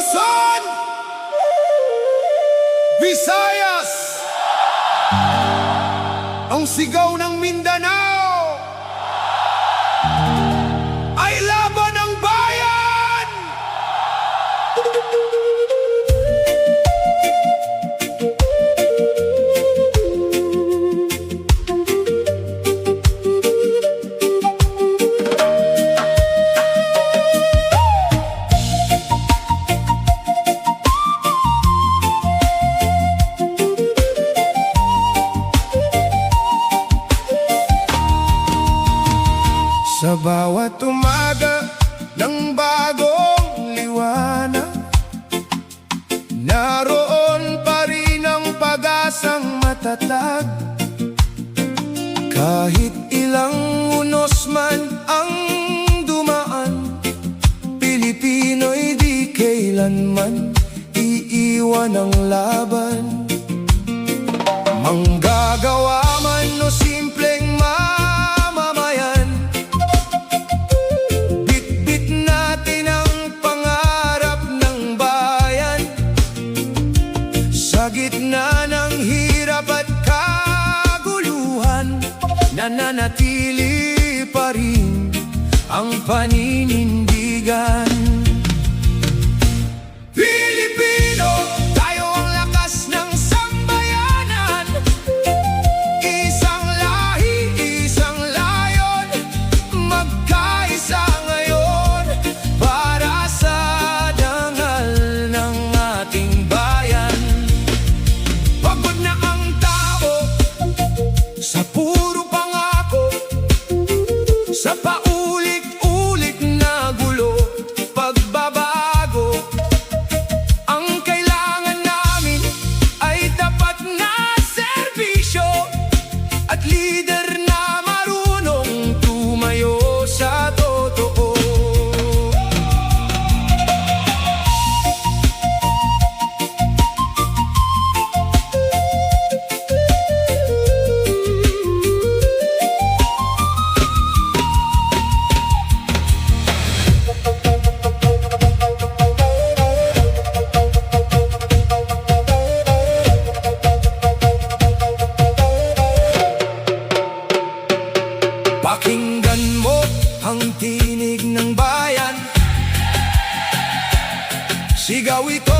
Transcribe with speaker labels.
Speaker 1: Luzon, Visayas, ang sigaw ng Mindanao ay laban ng bayan. Sa bawat umaga ng bagong liwanag, naroon pa rin ang pag-asang matatag. Kahit ilang unos man ang dumaan, Pilipino'y di kailanman iiwan ang laban. Manggagawa man o simpleng mamamayan, bitbit natin ang pangarap ng bayan. Sa gitna ng hirap at kaguluhan, nananatili pa rin ang paninindigan. Pilipino, tayo ang lakas ng sambayanan. Isang lahi, isang layon, magkaisa ngayon para sa dangal ng ating bayan. Pagod na ang tao sa puro pangako, sa paulit-ulit na gulo, pagbabago. Ang kailangan namin ay tapat na serbisyo at lider na marunong tumayo sa totoo. Pakinggan mo ang tinig ng bayan, sigaw ito